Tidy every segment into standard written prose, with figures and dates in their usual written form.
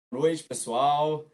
Boa noite, pessoal.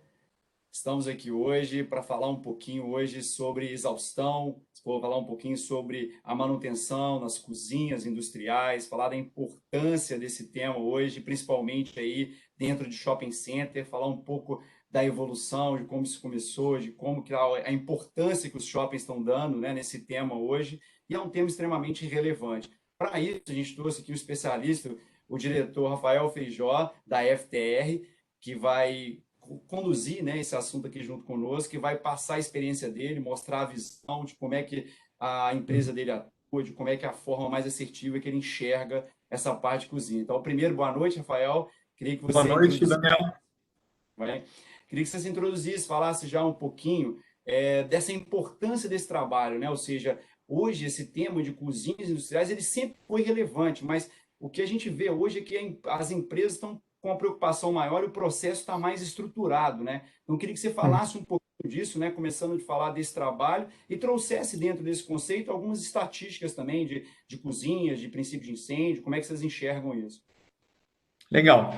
Estamos aqui hoje para falar um pouquinho hoje sobre exaustão, vou falar um pouquinho sobre a manutenção nas cozinhas industriais, falar da importância desse tema hoje, principalmente aí dentro de shopping center, falar um pouco da evolução, de como isso começou, de como que a importância que os shoppings estão dando, né, nesse tema hoje, e é um tema extremamente relevante. Para isso, a gente trouxe aqui o especialista, o diretor Rafael Feijó, da FTR, que vai conduzir, né, esse assunto aqui junto conosco, que vai passar a experiência dele, mostrar a visão de como é que a empresa dele atua, de como é que é a forma mais assertiva que ele enxerga essa parte de cozinha. Então, primeiro, boa noite, Rafael. Queria que Boa você noite, introduzisse, Daniel. né? Queria que você se introduzisse, falasse já um pouquinho dessa importância desse trabalho, né? Ou seja, hoje esse tema de cozinhas industriais ele sempre foi relevante, mas o que a gente vê hoje é que as empresas estão com uma preocupação maior e o processo está mais estruturado, né? Então, eu queria que você falasse um pouquinho disso, né? Começando de falar desse trabalho e trouxesse dentro desse conceito algumas estatísticas também de cozinhas, de princípio de incêndio, como é que vocês enxergam isso? Legal.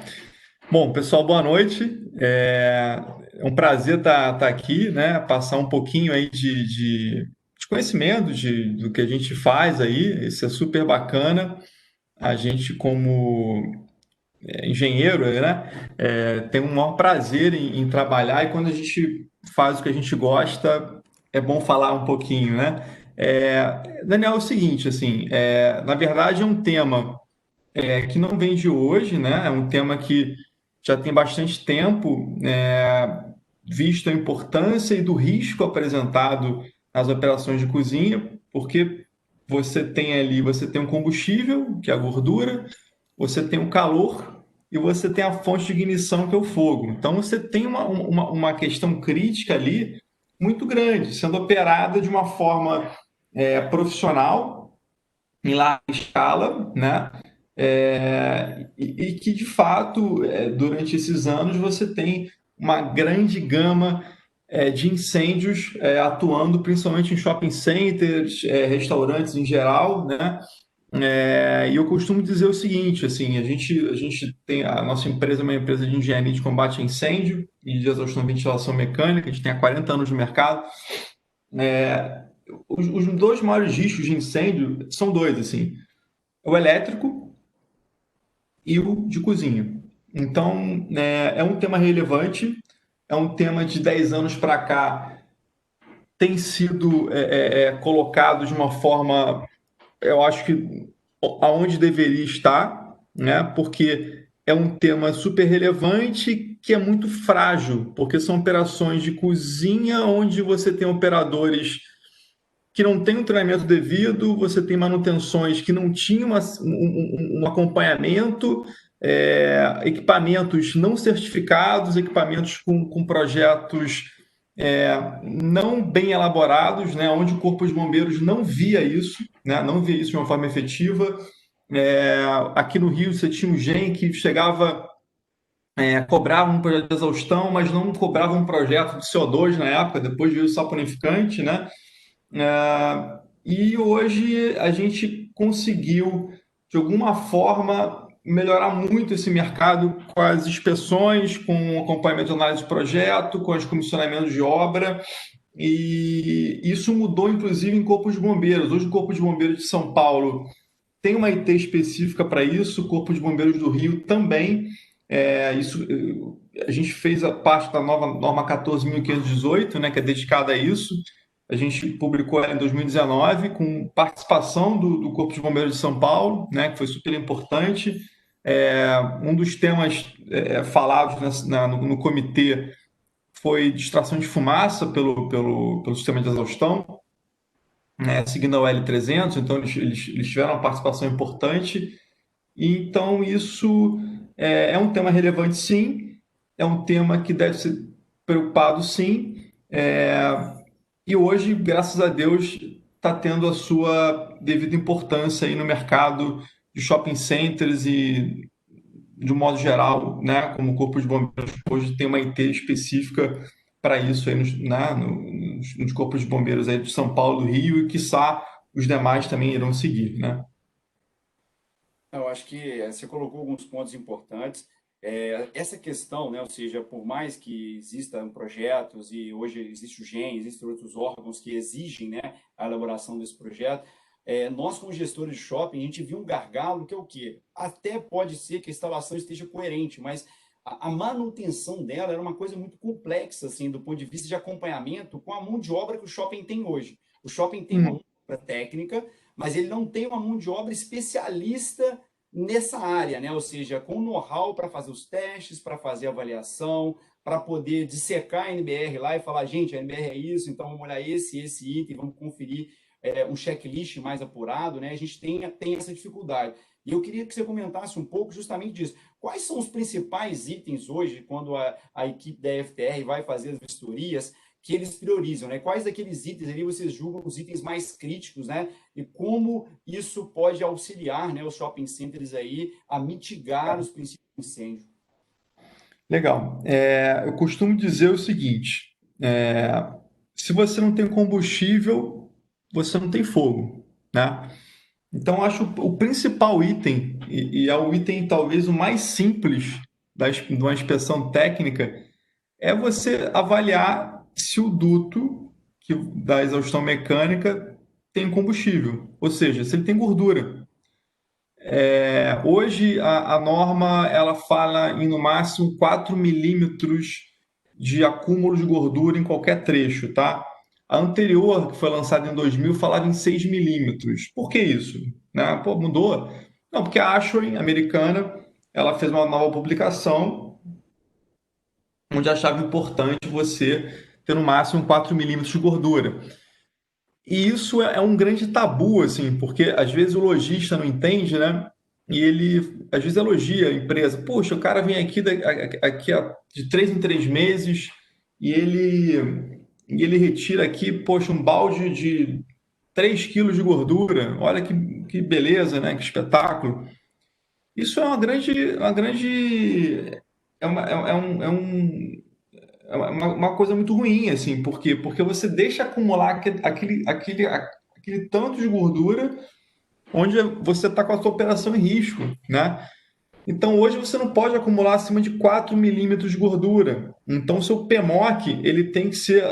Bom, pessoal, boa noite. É um prazer estar aqui, né? Passar um pouquinho aí de conhecimento do que a gente faz aí. Isso é super bacana. A gente, como engenheiro, né? Tem um maior prazer em trabalhar e quando a gente faz o que a gente gosta, é bom falar um pouquinho, né? Daniel, é o seguinte, assim, na verdade é um tema que não vem de hoje, né? É um tema que já tem bastante tempo, visto a importância e do risco apresentado nas operações de cozinha, porque você tem um combustível, que é a gordura, você tem o calor e você tem a fonte de ignição, que é o fogo. Então você tem uma questão crítica ali muito grande, sendo operada de uma forma profissional, em larga escala, né? E que de fato, durante esses anos, você tem uma grande gama de incêndios atuando principalmente em shopping centers, restaurantes em geral, né? E eu costumo dizer o seguinte, assim, a gente tem a nossa empresa é uma empresa de engenharia de combate a incêndio e de exaustão e ventilação mecânica, a gente tem há 40 anos no mercado. Os dois maiores riscos de incêndio são dois, assim, o elétrico e o de cozinha. Então, é um tema relevante, é um tema de 10 anos para cá, tem sido colocado de uma forma, eu acho que aonde deveria estar, né? Porque é um tema super relevante que é muito frágil, porque são operações de cozinha onde você tem operadores que não têm um treinamento devido, você tem manutenções que não tinham um acompanhamento, equipamentos não certificados, equipamentos com projetos não bem elaborados, né, onde o Corpo de Bombeiros não via isso, né, não via isso de uma forma efetiva. Aqui no Rio você tinha um GEM que chegava cobrava um projeto de exaustão, mas não cobrava um projeto de CO2 na época, depois veio o saponificante, né? E hoje a gente conseguiu, de alguma forma, melhorar muito esse mercado com as inspeções, com o acompanhamento de análise de projeto, com os comissionamentos de obra, e isso mudou, inclusive, em Corpo de Bombeiros. Hoje, o Corpo de Bombeiros de São Paulo tem uma IT específica para isso, o Corpo de Bombeiros do Rio também. A gente fez a parte da nova norma 14.518, né, que é dedicada a isso. A gente publicou ela em 2019 com participação do Corpo de Bombeiros de São Paulo, né, que foi super importante. Um dos temas falados no comitê foi distração de fumaça pelo sistema de exaustão, né, seguindo a L300, então eles tiveram uma participação importante. E então isso é um tema relevante, sim, é um tema que deve ser preocupado, sim, e hoje, graças a Deus, está tendo a sua devida importância aí no mercado de shopping centers e, de um modo geral, né, como o Corpo de Bombeiros hoje tem uma IT específica para isso aí nos corpos de bombeiros aí de São Paulo, do Rio e, quiçá, os demais também irão seguir, né? Eu acho que você colocou alguns pontos importantes. Essa questão, né, ou seja, por mais que existam projetos e hoje existe o GEM, existem outros órgãos que exigem, né, a elaboração desse projeto, nós como gestores de shopping, a gente viu um gargalo que é o quê? Até pode ser que a instalação esteja coerente, mas a manutenção dela era uma coisa muito complexa, assim, do ponto de vista de acompanhamento com a mão de obra que o shopping tem hoje. O shopping tem uma mão de obra técnica, mas ele não tem uma mão de obra especialista nessa área, né? Ou seja, com know-how para fazer os testes, para fazer a avaliação, para poder dissecar a NBR lá e falar, gente, a NBR é isso, então vamos olhar esse item, vamos conferir um checklist mais apurado, né? A gente tem essa dificuldade. E eu queria que você comentasse um pouco justamente disso. Quais são os principais itens hoje, quando a equipe da FTR vai fazer as vistorias, que eles priorizam, né? Quais daqueles itens ali vocês julgam os itens mais críticos, né? E como isso pode auxiliar, né, os shopping centers aí a mitigar os princípios de incêndio? Legal. Eu costumo dizer o seguinte: se você não tem combustível, você não tem fogo, né? Então, eu acho o principal item, e é o item talvez o mais simples de uma inspeção técnica, é você avaliar se o duto da exaustão mecânica tem combustível, ou seja, se ele tem gordura. Hoje, a norma ela fala em no máximo 4 milímetros de acúmulo de gordura em qualquer trecho, tá? A anterior, que foi lançada em 2000, falava em 6 milímetros. Por que isso? Né? Pô, mudou? Não, porque a Ashwin, americana, ela fez uma nova publicação onde achava importante você ter no máximo 4 milímetros de gordura. E isso é um grande tabu, assim, porque às vezes o lojista não entende, né? E ele às vezes elogia a empresa. Poxa, o cara vem aqui, de 3 em 3 meses e ele retira aqui, poxa, um balde de 3 quilos de gordura. Olha que beleza, né? Que espetáculo. Isso é uma grande, é uma coisa muito ruim, assim, por quê? Porque você deixa acumular aquele tanto de gordura onde você está com a sua operação em risco, né? Então, hoje você não pode acumular acima de 4 milímetros de gordura. Então, o seu PMOC, ele tem que ser...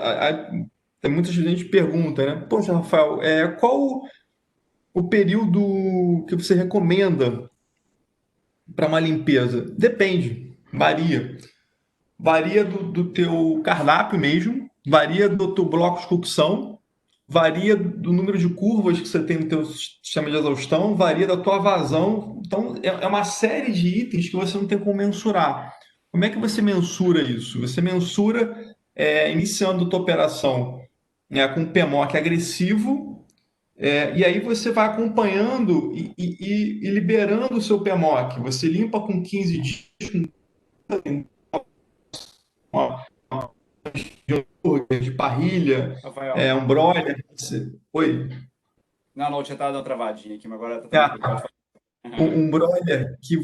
Tem muita gente que pergunta, né? Poxa, Rafael, qual o período que você recomenda para uma limpeza? Depende, varia. Varia do teu cardápio mesmo, varia do teu bloco de cocção, varia do número de curvas que você tem no teu sistema de exaustão, varia da tua vazão. Então, é uma série de itens que você não tem como mensurar. Como é que você mensura isso? Você mensura iniciando a tua operação, né, com um PMOC agressivo, e aí você vai acompanhando e liberando o seu PMOC. Você limpa com 15 dias, uma de parrilha, Rafael. um broiler. Oi. Não, não, tinha estado uma travadinha aqui, mas agora está tranquilo, É, pode falar. um broiler que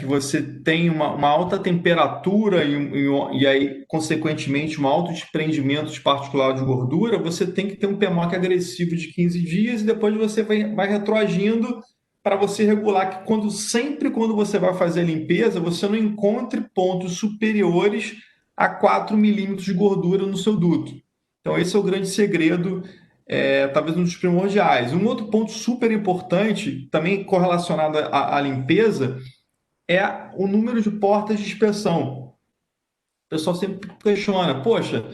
você tem uma alta temperatura e aí, consequentemente, um alto desprendimento de particulado de gordura, você tem que ter um PMOC agressivo de 15 dias e depois você vai retroagindo para você regular que sempre quando você vai fazer a limpeza, você não encontre pontos superiores a 4 milímetros de gordura no seu duto. Então, esse é o grande segredo, talvez um dos primordiais. Um outro ponto super importante, também correlacionado à limpeza, é o número de portas de inspeção. O pessoal sempre questiona, poxa,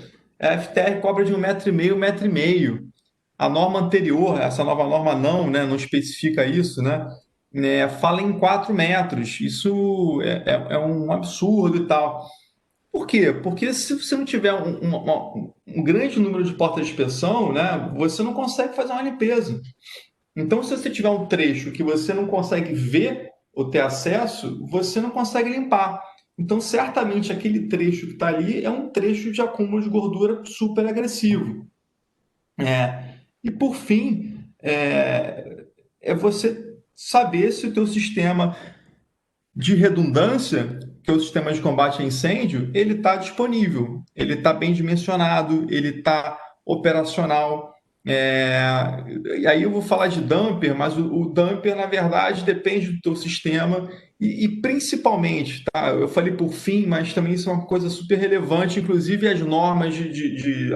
a FTR cobra de 1,5 m, 1,5 m. A norma anterior, essa nova norma não, né, não especifica isso, né, fala em 4 metros. Isso é um absurdo e tal. Por quê? Porque se você não tiver um grande número de portas de inspeção, né, você não consegue fazer uma limpeza. Então, se você tiver um trecho que você não consegue ver ou ter acesso, você não consegue limpar. Então, certamente, aquele trecho que está ali é um trecho de acúmulo de gordura super agressivo. E, por fim, é você saber se o teu sistema de redundância, que é o sistema de combate a incêndio, ele está disponível, ele está bem dimensionado, ele está operacional. É, e aí eu vou falar de dumper, mas o dumper, na verdade, depende do teu sistema e principalmente, tá? Eu falei por fim, mas também isso é uma coisa super relevante, inclusive as normas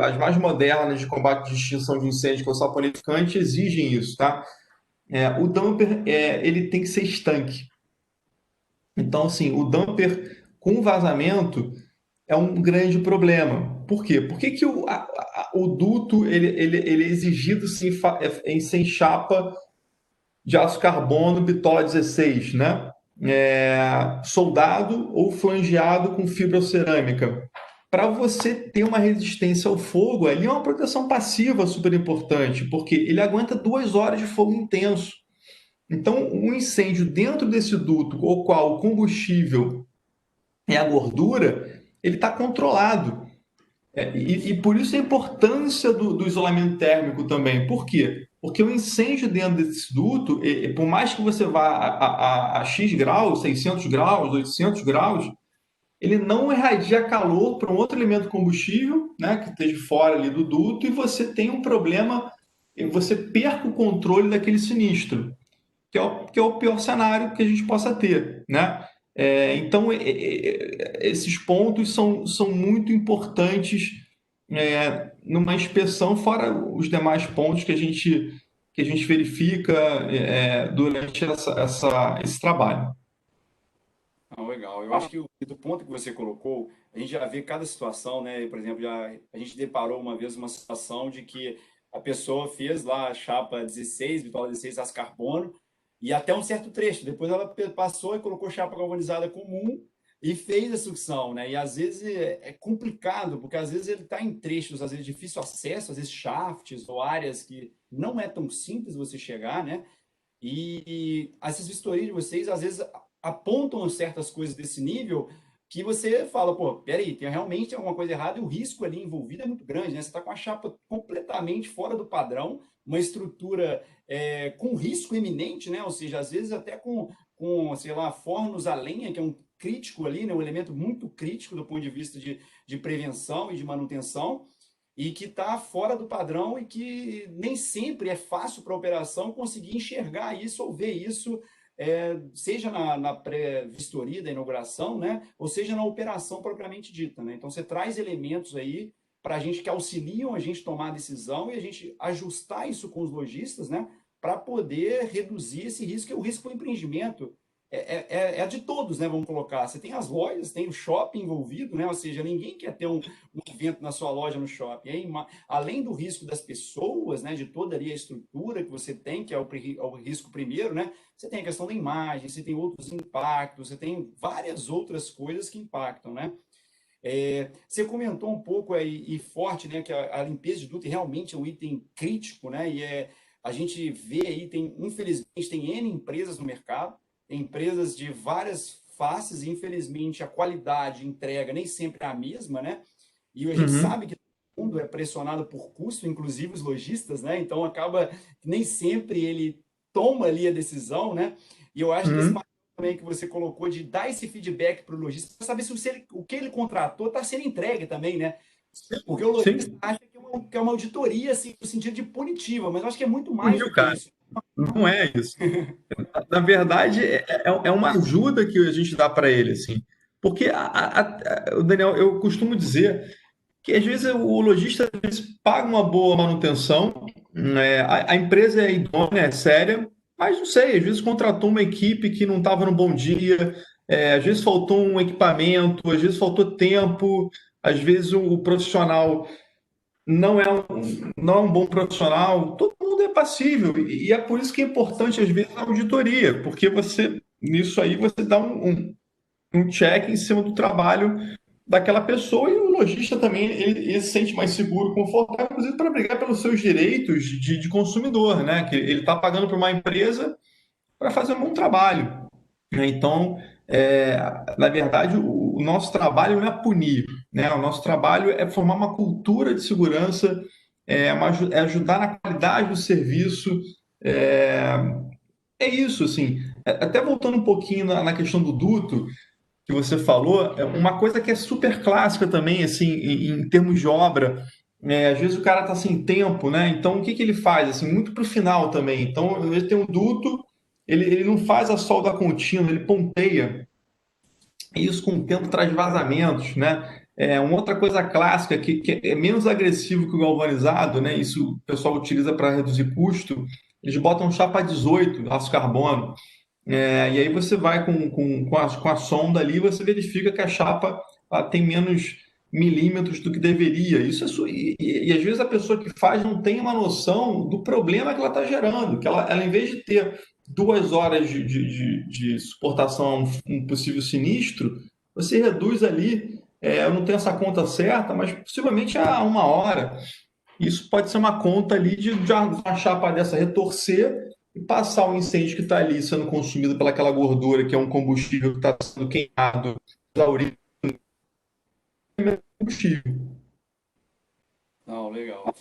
as mais modernas de combate de extinção de incêndio, que é o saponificante, exigem isso, tá? O dumper, ele tem que ser estanque. Então, assim, o dumper com vazamento é um grande problema. Por quê? Por que, que o duto ele é exigido sem chapa de aço carbono bitola 16, né? Soldado ou flangeado com fibrocerâmica. Para você ter uma resistência ao fogo, ali é uma proteção passiva super importante, porque ele aguenta 2 horas de fogo intenso. Então, um incêndio dentro desse duto, o qual o combustível é a gordura, ele está controlado. E por isso a importância do isolamento térmico também. Por quê? Porque o incêndio dentro desse duto, por mais que você vá a X graus, 600 graus, 800 graus, ele não irradia calor para um outro elemento combustível, né, que esteja fora ali do duto, e você tem um problema, você perca o controle daquele sinistro, que é o pior cenário que a gente possa ter, né? Então, esses pontos são muito importantes numa inspeção, fora os demais pontos que a gente verifica durante esse trabalho. Não, legal. Eu acho que do ponto que você colocou, a gente já vê cada situação, né? Por exemplo, a gente deparou uma vez uma situação de que a pessoa fez lá a chapa 16, bitola 16 aço carbono, e até um certo trecho. Depois ela passou e colocou chapa galvanizada comum e fez a sucção, né? E às vezes é complicado, porque às vezes ele está em trechos, às vezes de difícil acesso, às vezes shafts ou áreas que não é tão simples você chegar, né? E essas vistorias de vocês, às vezes, apontam certas coisas desse nível que você fala, pô, peraí, tem realmente alguma coisa errada e o risco ali envolvido é muito grande, né? Você está com a chapa completamente fora do padrão, uma estrutura com risco iminente, né? Ou seja, às vezes até sei lá, fornos a lenha, que é um crítico ali, né? Um elemento muito crítico do ponto de vista de prevenção e de manutenção, e que está fora do padrão e que nem sempre é fácil para a operação conseguir enxergar isso ou ver isso, seja na pré-vistoria da inauguração, né, ou seja na operação propriamente dita. Né? Então, você traz elementos aí para a gente que auxiliam a gente tomar a decisão e a gente ajustar isso com os lojistas, né, para poder reduzir esse risco, que é o risco do empreendimento é de todos, né? Vamos colocar. Você tem as lojas, tem o shopping envolvido, né? Ou seja, ninguém quer ter um evento na sua loja no shopping. Aí, além do risco das pessoas, né? De toda ali a estrutura que você tem, que é o risco primeiro, né? Você tem a questão da imagem, você tem outros impactos, você tem várias outras coisas que impactam, né? Você comentou um pouco aí, e forte, né? Que a limpeza de duto realmente é um item crítico, né? A gente vê aí, infelizmente, tem N empresas no mercado, tem empresas de várias faces, e infelizmente a qualidade de entrega nem sempre é a mesma, né? E a gente Uhum, sabe que todo mundo é pressionado por custo, inclusive os lojistas, né? Então acaba que nem sempre ele toma ali a decisão, né? E eu acho que esse uhum. papel também que você colocou de dar esse feedback para o lojista, para saber se o que ele contratou está sendo entregue também, né? Porque o lojista Sim, acha que é uma auditoria, assim, no sentido de punitiva, mas eu acho que é muito mais puniu, do que cara. isso. Não é isso. Na verdade, é uma ajuda que a gente dá para ele, assim. Porque, o Daniel, eu costumo dizer que às vezes o lojista às vezes, paga uma boa manutenção, né? A empresa é idônea, é séria, mas não sei, às vezes contratou uma equipe que não estava no bom dia, às vezes faltou um equipamento, às vezes faltou tempo, às vezes o profissional não é um bom profissional, todo mundo é passível, e é por isso que é importante, às vezes, a auditoria, porque nisso aí, você dá um check em cima do trabalho daquela pessoa, e o lojista também, ele se sente mais seguro, confortável, inclusive para brigar pelos seus direitos de consumidor, né? Que ele está pagando para uma empresa para fazer um bom trabalho, né? Então, é, na verdade, o nosso trabalho não é punir, né? O nosso trabalho é formar uma cultura de segurança, é ajudar na qualidade do serviço. É, é isso, assim. Até voltando um pouquinho na questão do duto que você falou, uma coisa que é super clássica também, assim, em termos de obra. às vezes o cara está sem tempo, né? Então o que que ele faz? Assim, muito para o final também. Então, às vezes tem um duto, ele não faz a solda contínua, ele ponteia. Isso com o tempo traz vazamentos, né? Uma outra coisa clássica que é menos agressivo que o galvanizado, né? Isso o pessoal utiliza para reduzir custo. Eles botam chapa 18, aço carbono. E aí você vai com a sonda ali, você verifica que a chapa tem menos milímetros do que deveria. Isso e às vezes a pessoa que faz não tem uma noção do problema que ela está gerando, que ela, em vez de ter 2 horas de suportação a um possível sinistro, você reduz ali, eu não tenho essa conta certa, mas possivelmente a 1 hora. Isso pode ser uma conta ali de uma chapa dessa retorcer e passar o incêndio que está ali sendo consumido pelaquela gordura, que é um combustível que está sendo queimado, exaurido combustível. Não, legal.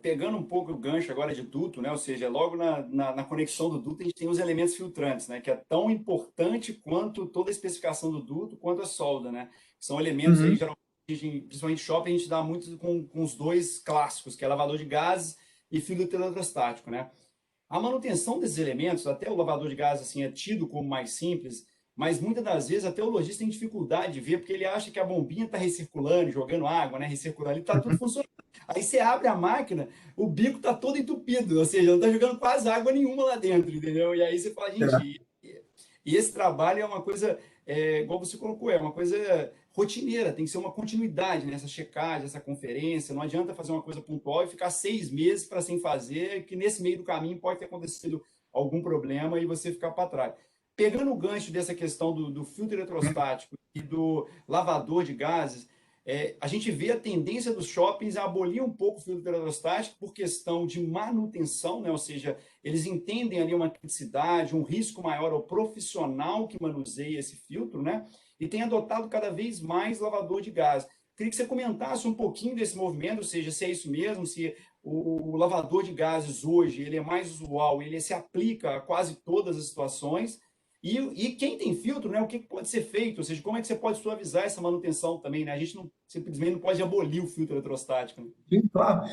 Pegando um pouco o gancho agora de duto, né? Ou seja, logo na conexão do duto a gente tem os elementos filtrantes, né? Que é tão importante quanto toda a especificação do duto, quanto a solda, né? São elementos aí, Uhum. geralmente, principalmente shopping, a gente dá muito com os dois clássicos, que é lavador de gases e filtro eletrostático, né? A manutenção desses elementos, até o lavador de gás assim, é tido como mais simples, mas muitas das vezes até o lojista tem dificuldade de ver, porque ele acha que a bombinha está recirculando, jogando água, né? Recirculando, ali está tudo funcionando. Aí você abre a máquina, o bico está todo entupido, ou seja, não está jogando quase água nenhuma lá dentro, entendeu? E aí você fala, É. gente, e esse trabalho é uma coisa, igual você colocou, é uma coisa rotineira, tem que ser uma continuidade nessa checagem, essa conferência. Não adianta fazer uma coisa pontual e ficar 6 meses para sem fazer, que nesse meio do caminho pode ter acontecido algum problema e você ficar para trás. Pegando o gancho dessa questão do filtro eletrostático e do lavador de gases, a gente vê a tendência dos shoppings a abolir um pouco o filtro eletrostático por questão de manutenção, né? Ou seja, eles entendem ali uma criticidade, um risco maior ao profissional que manuseia esse filtro, né? E tem adotado cada vez mais lavador de gás. Queria que você comentasse um pouquinho desse movimento, ou seja, se é isso mesmo, se o lavador de gases hoje ele é mais usual, ele se aplica a quase todas as situações. E quem tem filtro, né, o que pode ser feito? Ou seja, como é que você pode suavizar essa manutenção também, né? A gente não, simplesmente não pode abolir o filtro eletrostático, né? Sim, claro.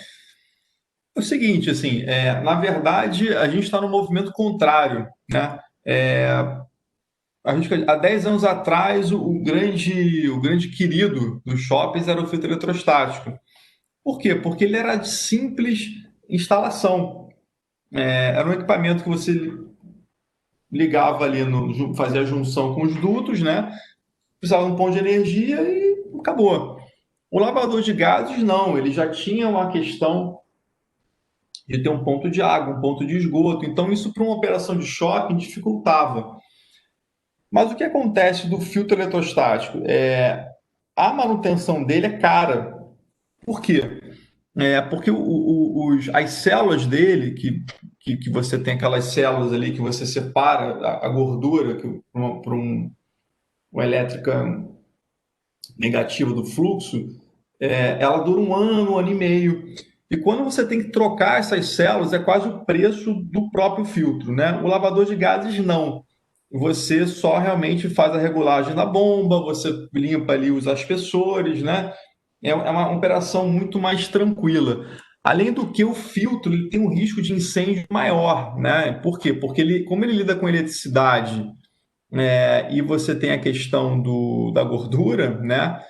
É o seguinte, assim, na verdade, a gente está no movimento contrário, né? Há 10 anos atrás, o grande querido dos shoppings era o filtro eletrostático. Por quê? Porque ele era de simples instalação. Era um equipamento que você ligava ali, fazia a junção com os dutos, né? Precisava de um ponto de energia e acabou. O lavador de gases, não, ele já tinha uma questão de ter um ponto de água, um ponto de esgoto. Então, isso para uma operação de shopping dificultava. Mas o que acontece do filtro eletrostático? A manutenção dele é cara. Por quê? Porque as células dele, que você tem aquelas células ali que você separa a gordura para uma elétrica negativa do fluxo, ela dura um ano e meio. E quando você tem que trocar essas células, é quase o preço do próprio filtro, né? O lavador de gases não. Você só realmente faz a regulagem da bomba, você limpa ali os aspersores, né? É uma operação muito mais tranquila. Além do que o filtro ele tem um risco de incêndio maior, né? Por quê? Porque como ele lida com eletricidade, e você tem a questão da gordura, né?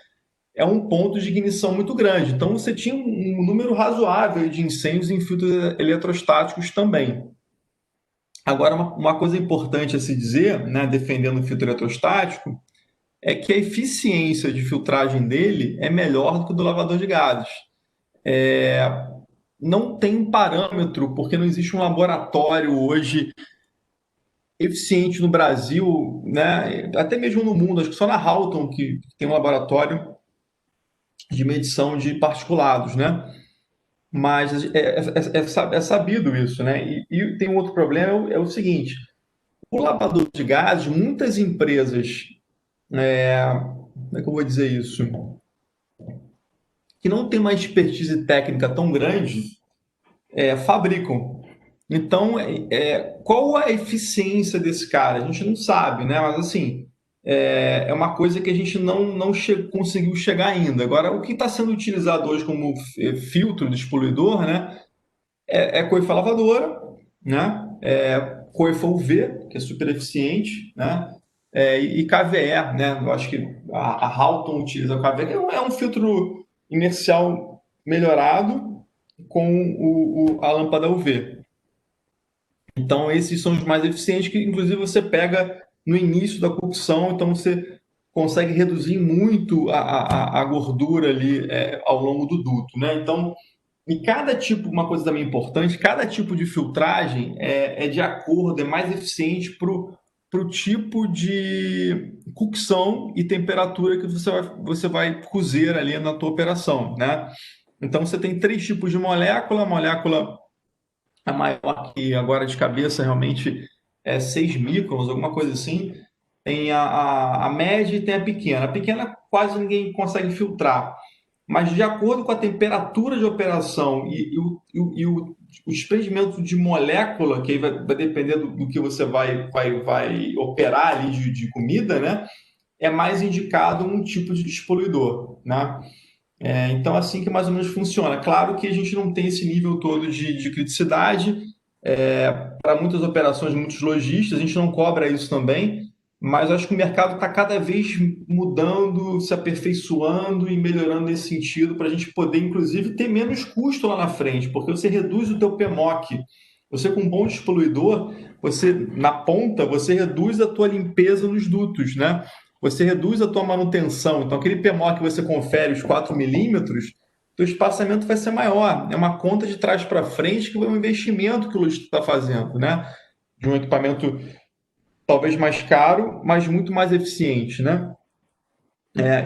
É um ponto de ignição muito grande. Então você tinha um número razoável de incêndios em filtros eletrostáticos também. Agora, uma coisa importante a se dizer, né, defendendo o filtro eletrostático, é que a eficiência de filtragem dele é melhor do que o do lavador de gases. Não tem um parâmetro, porque não existe um laboratório hoje eficiente no Brasil, né, até mesmo no mundo, acho que só na Halton que tem um laboratório de medição de particulados, né? Mas é sabido isso, né? E tem um outro problema, é o seguinte: o lavador de gases, muitas empresas, como é que eu vou dizer isso? Que não tem uma expertise técnica tão grande, fabricam. Então, qual a eficiência desse cara? A gente não sabe, né? Mas assim, é uma coisa que a gente não conseguiu chegar ainda. Agora, o que está sendo utilizado hoje como filtro de poluidor, né, é coifa lavadora, né, coifa UV, que é super eficiente, né, e KVE, né, eu acho que a Halton utiliza o KVE, que é um filtro inercial melhorado com a lâmpada UV. Então, esses são os mais eficientes, que inclusive você pega no início da cocção, então você consegue reduzir muito a gordura ali ao longo do duto, né? Então, e cada tipo, uma coisa também importante, cada tipo de filtragem é de acordo, é mais eficiente para o tipo de cocção e temperatura que você vai cozer ali na tua operação, né? Então, você tem três tipos de molécula, a maior que agora de cabeça realmente é 6 microns, alguma coisa assim. Tem a média e tem a pequena. A pequena quase ninguém consegue filtrar. Mas de acordo com a temperatura de operação o desprendimento de molécula, que aí vai depender do que você vai operar ali de comida, né? É mais indicado um tipo de despoluidor, né? Então, assim que mais ou menos funciona. Claro que a gente não tem esse nível todo de criticidade. Para muitas operações, muitos lojistas, a gente não cobra isso também, mas acho que o mercado está cada vez mudando, se aperfeiçoando e melhorando nesse sentido, para a gente poder, inclusive, ter menos custo lá na frente, porque você reduz o teu PMOC. Você com um bom despoluidor, você na ponta, você reduz a tua limpeza nos dutos, né? Você reduz a tua manutenção. Então, aquele PMOC que você confere, os 4 milímetros, teu espaçamento vai ser maior. É uma conta de trás para frente que é um investimento que o lojista está fazendo, né? De um equipamento talvez mais caro, mas muito mais eficiente, né?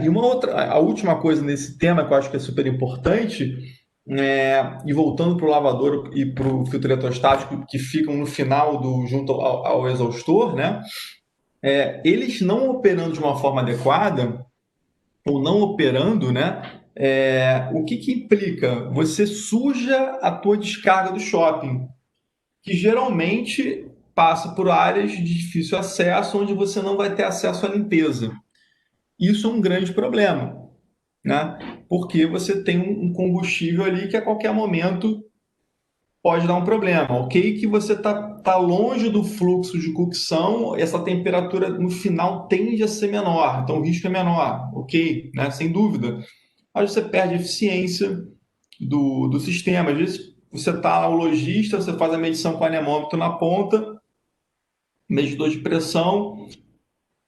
E uma outra, a última coisa nesse tema que eu acho que é super importante, e voltando para o lavador e para o filtro eletrostático que ficam no final junto ao exaustor, né? Eles não operando de uma forma adequada ou não operando, né? O que implica? Você suja a tua descarga do shopping, que geralmente passa por áreas de difícil acesso, onde você não vai ter acesso à limpeza. Isso é um grande problema, né? Porque você tem um combustível ali que a qualquer momento pode dar um problema. Ok, que você tá longe do fluxo de cocção, essa temperatura no final tende a ser menor, então o risco é menor, ok, né? Sem dúvida. Mas você perde a eficiência do sistema. Às vezes você está lá, o lojista, você faz a medição com o anemômetro na ponta, medidor de pressão,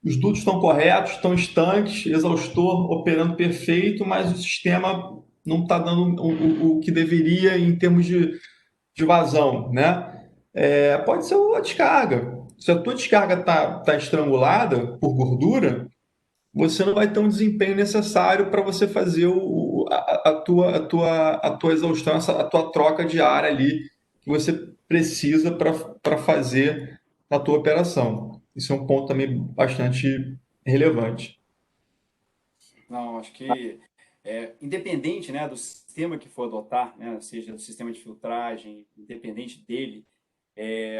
os dutos estão corretos, estão estanques, exaustor operando perfeito, mas o sistema não está dando o que deveria em termos de vazão, né? Pode ser a descarga. Se a tua descarga tá estrangulada por gordura, você não vai ter um desempenho necessário para você fazer a tua exaustão, a tua troca de ar ali que você precisa para fazer na tua operação. Isso é um ponto também bastante relevante. Não, acho que independente, né, do sistema que for adotar, né, seja o sistema de filtragem, independente dele,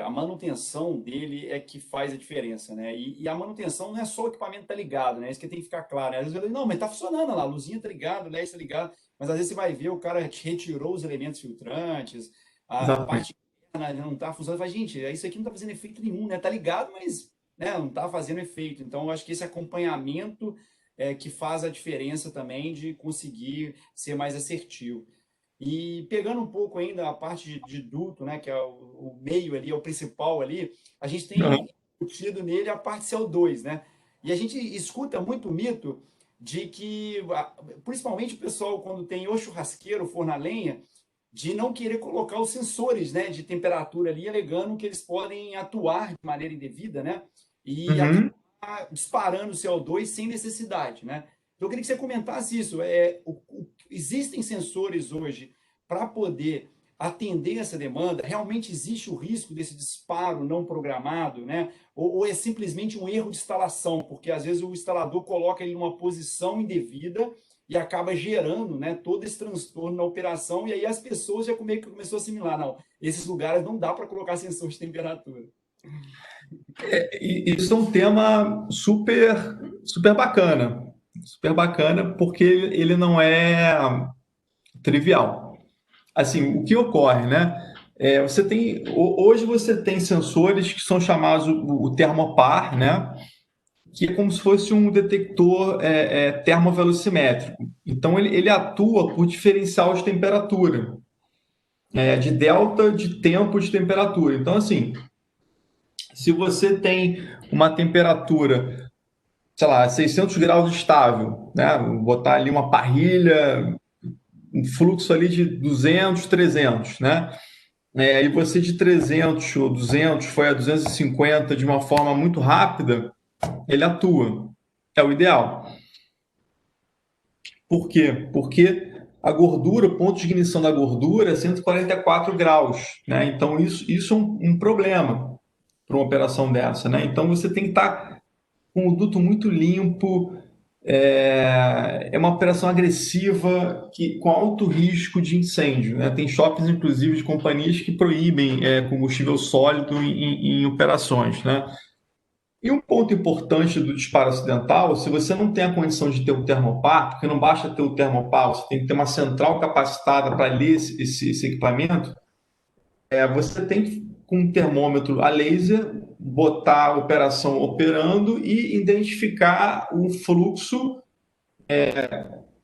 a manutenção dele é que faz a diferença, né? E a manutenção não é só o equipamento tá ligado, né? Isso que tem que ficar claro, né? Às vezes eu digo, não, mas tá funcionando lá, a luzinha tá ligada, o LED tá ligado, mas às vezes você vai ver o cara retirou os elementos filtrantes, a Exatamente. parte interna não tá funcionando, fala, gente, isso aqui não tá fazendo efeito nenhum, né? Tá ligado, mas né, não tá fazendo efeito. Então, eu acho que esse acompanhamento que faz a diferença também de conseguir ser mais assertivo. E pegando um pouco ainda a parte de duto, né, que é o meio ali, é o principal ali, a gente tem Uhum. discutido nele a parte CO2, né? E a gente escuta muito mito de que, principalmente o pessoal quando tem ou churrasqueiro, ou forno a lenha, de não querer colocar os sensores, né, de temperatura ali, alegando que eles podem atuar de maneira indevida, né? E acabar Uhum. disparando CO2 sem necessidade, né? Então, eu queria que você comentasse isso. Existem sensores hoje para poder atender essa demanda? Realmente existe o risco desse disparo não programado, né? Ou é simplesmente um erro de instalação? Porque às vezes o instalador coloca ele numa posição indevida e acaba gerando, né, todo esse transtorno na operação, e aí as pessoas já meio que começou a assimilar, não, esses lugares não dá para colocar sensor de temperatura. Isso é um tema super bacana, porque ele não é trivial. Assim, o que ocorre, né? Hoje você tem sensores que são chamados o termopar, né? Que é como se fosse um detector termovelocimétrico. Então ele atua por diferencial de temperatura, de delta de tempo de temperatura. Então assim, se você tem uma temperatura, sei lá, 600 graus estável, né? Vou botar ali uma parrilha, um fluxo ali de 200, 300, né? E você de 300 ou 200 foi a 250 de uma forma muito rápida, ele atua. É o ideal. Por quê? Porque a gordura, o ponto de ignição da gordura é 144 graus, né? Então isso é um problema para uma operação dessa, né? Então você tem que estar com o duto muito limpo, é uma operação agressiva com alto risco de incêndio, né? Tem shoppings, inclusive, de companhias que proíbem combustível sólido em operações, né? E um ponto importante do disparo acidental, se você não tem a condição de ter o termopar, porque não basta ter o termopar, você tem que ter uma central capacitada para ler esse equipamento, você tem que, com um termômetro a laser, botar a operação operando e identificar um fluxo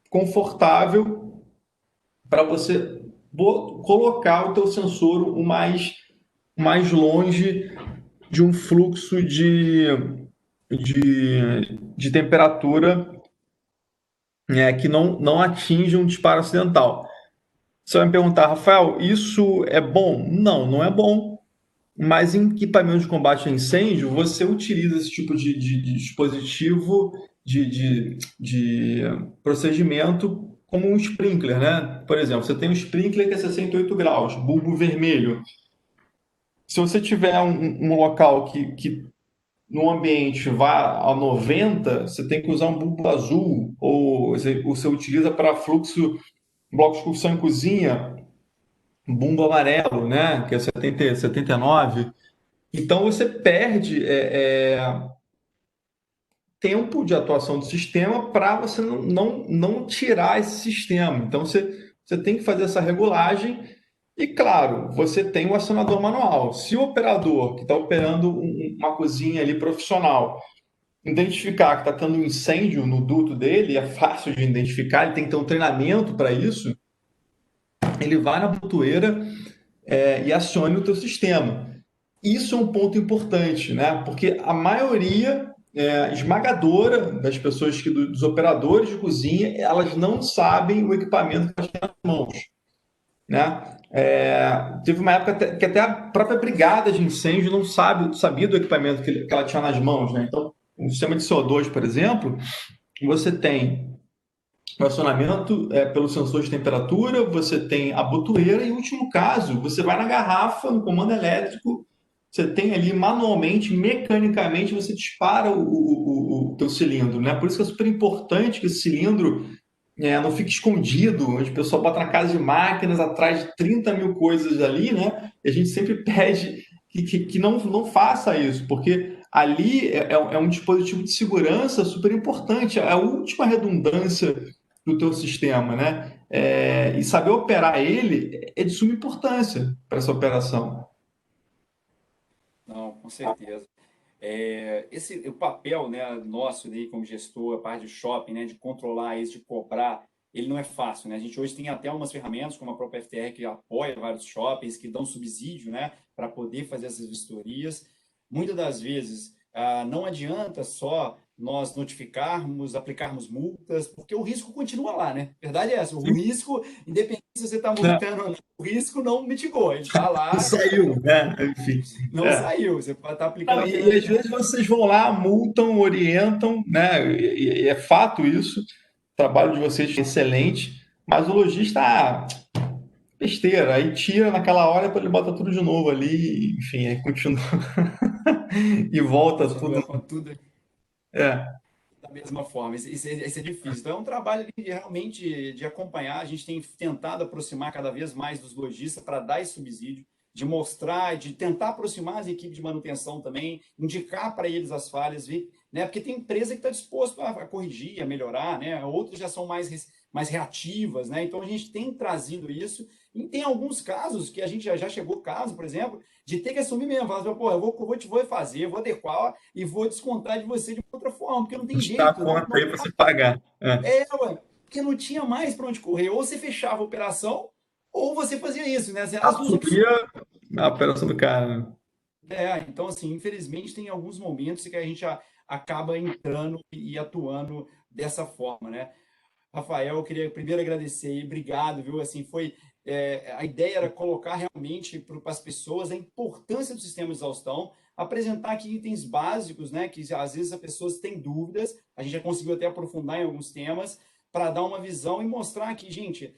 confortável para você colocar o teu sensor mais longe de um fluxo de temperatura que não atinge um disparo acidental. Você vai me perguntar, Rafael, isso é bom? Não, não é bom. Mas em equipamento de combate a incêndio, você utiliza esse tipo de dispositivo, de procedimento como um sprinkler, né? Por exemplo, você tem um sprinkler que é 68 graus, bulbo vermelho. Se você tiver um local que no ambiente vá a 90, você tem que usar um bulbo azul, ou você utiliza para fluxo, bloco de excursão em cozinha, um bumbo amarelo, né? Que é 70, 79. Então você perde tempo de atuação do sistema para você não tirar esse sistema. Então você tem que fazer essa regulagem e, claro, você tem o acionador manual. Se o operador que está operando uma cozinha ali profissional identificar que está tendo um incêndio no duto dele, é fácil de identificar, ele tem que ter um treinamento para isso, ele vai na botoeira e acione o teu sistema. Isso é um ponto importante, né? Porque a maioria esmagadora das pessoas dos operadores de cozinha, elas não sabem o equipamento que elas têm nas mãos, né? Teve uma época que até a própria brigada de incêndio não sabia do equipamento que ela tinha nas mãos, né? Então, o sistema de CO2, por exemplo, você tem o acionamento pelo sensor de temperatura, você tem a botoeira e, em último caso, você vai na garrafa, no comando elétrico, você tem ali manualmente, mecanicamente, você dispara o teu cilindro, né? Por isso que é super importante que esse cilindro não fique escondido, onde o pessoal bota na casa de máquinas, atrás de 30 mil coisas ali, né? E a gente sempre pede que não faça isso, porque ali é um dispositivo de segurança super importante, é a última redundância do teu sistema, né? E saber operar ele é de suma importância para essa operação. Não, com certeza. O papel, né, nosso ali como gestor, a parte de shopping, né, de controlar isso, de cobrar, ele não é fácil, né? A gente hoje tem até umas ferramentas, como a própria FTR, que apoia vários shoppings, que dão subsídio, né, para poder fazer essas vistorias. Muitas das vezes, não adianta só nós notificarmos, aplicarmos multas, porque o risco continua lá, né? A verdade é essa, o Sim. risco, independente se você está Né? multando ou não, o risco não mitigou, ele está Não lá, saiu, né? Enfim. não É. saiu, você pode estar Não, aplicando a e às penalidade. vezes vocês vão lá, multam, orientam, né? E é fato isso. O trabalho de vocês é excelente, mas o lojista, besteira, aí tira naquela hora para ele bota tudo de novo ali, enfim, aí continua e volta Continua tudo. com tudo É, da mesma forma. Isso é difícil. Então, é um trabalho realmente de acompanhar. A gente tem tentado aproximar cada vez mais dos lojistas para dar esse subsídio. de mostrar, de tentar aproximar as equipes de manutenção também, indicar para eles as falhas, né? Porque tem empresa que está disposto a corrigir, a melhorar, né? Outras já são mais reativas, né? Então a gente tem trazido isso. E tem alguns casos que a gente já chegou caso, por exemplo, de ter que assumir mesmo, falar assim, pô, vou fazer, vou adequar e vou descontar de você de outra forma, porque não tem Está a jeito, conta aí para você pagar. ué, porque não tinha mais para onde correr. Ou você fechava a operação, ou você fazia isso, né? As duas opções. Assumia a operação do cara, né? Então, assim, infelizmente tem alguns momentos que a gente acaba entrando e atuando dessa forma, né? Rafael, eu queria primeiro agradecer e obrigado, viu? Assim, a ideia era colocar realmente para as pessoas a importância do sistema de exaustão, apresentar aqui itens básicos, né? Que às vezes as pessoas têm dúvidas, a gente já conseguiu até aprofundar em alguns temas, para dar uma visão e mostrar que, gente,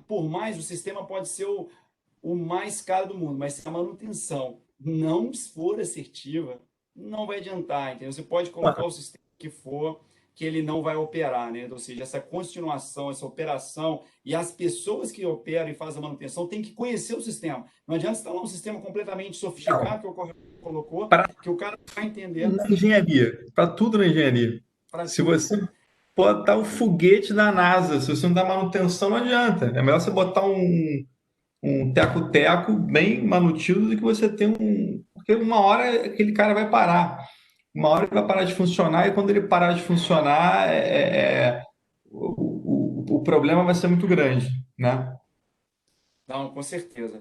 por mais o sistema pode ser o mais caro do mundo, mas se a manutenção não for assertiva, não vai adiantar, entendeu? Você pode colocar o sistema que for, que ele não vai operar, né? Ou seja, essa continuação, essa operação e as pessoas que operam e fazem a manutenção têm que conhecer o sistema. Não adianta instalar um sistema completamente Não, sofisticado que o corretor colocou, para que o cara não vai entender na engenharia, para tudo na engenharia. para Se tudo. você botar o foguete da NASA, se você não dá manutenção, não adianta. É melhor você botar um teco-teco bem manutido do que você ter um. Porque uma hora aquele cara vai parar. Uma hora ele vai parar de funcionar, e quando ele parar de funcionar, o problema vai ser muito grande, né? Não, com certeza.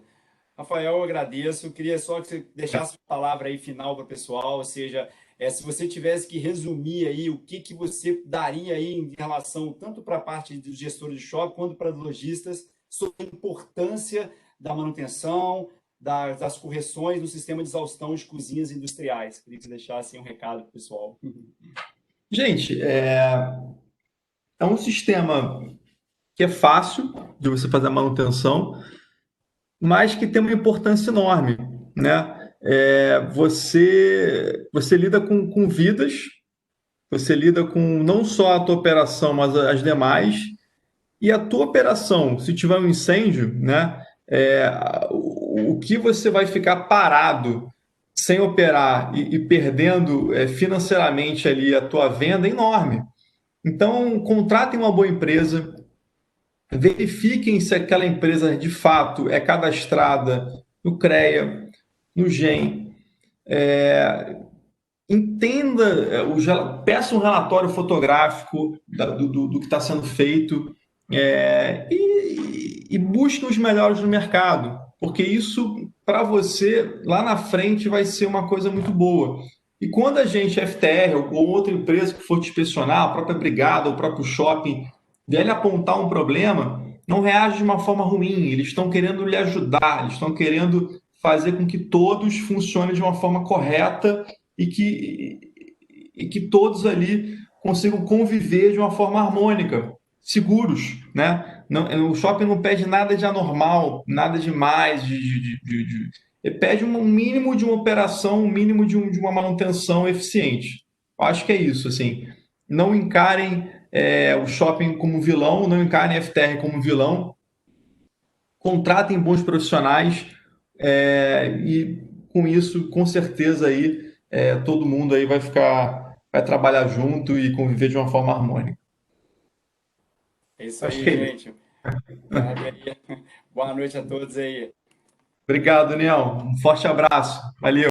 Rafael, eu agradeço. Eu queria só que você deixasse uma palavra aí final para o pessoal, ou seja, se você tivesse que resumir aí o que que você daria aí em relação tanto para a parte dos gestores de shopping quanto para os lojistas sobre a importância da manutenção, das correções no sistema de exaustão de cozinhas industriais. Queria que você deixasse um recado para o pessoal. Gente, é um sistema que é fácil de você fazer a manutenção, mas que tem uma importância enorme, né? Você lida com vidas, você lida com não só a tua operação, mas as demais. E a tua operação, se tiver um incêndio, né? O que você vai ficar parado sem operar e perdendo financeiramente ali a tua venda é enorme. Então, contratem uma boa empresa, verifiquem se aquela empresa de fato é cadastrada no CREA, no GEM, entenda, peça um relatório fotográfico do que está sendo feito, e busque os melhores no mercado, porque isso para você lá na frente vai ser uma coisa muito boa. E quando a gente, FTR ou outra empresa que for te inspecionar, a própria brigada, o próprio shopping, vier lhe apontar um problema, não reage de uma forma ruim. Eles estão querendo lhe ajudar, eles estão querendo fazer com que todos funcionem de uma forma correta e que todos ali consigam conviver de uma forma harmônica, seguros, né? Não, o shopping não pede nada de anormal, nada demais, ele pede um mínimo de uma operação, um mínimo de uma manutenção eficiente. Eu acho que é isso, assim. Não encarem o shopping como vilão, não encarem a FTR como vilão, contratem bons profissionais, e com isso, com certeza aí todo mundo aí vai trabalhar junto e conviver de uma forma harmônica. É isso Acho aí, que é isso. gente. Obrigado aí. Boa noite a todos aí. Obrigado, Daniel. Um forte abraço. Valeu.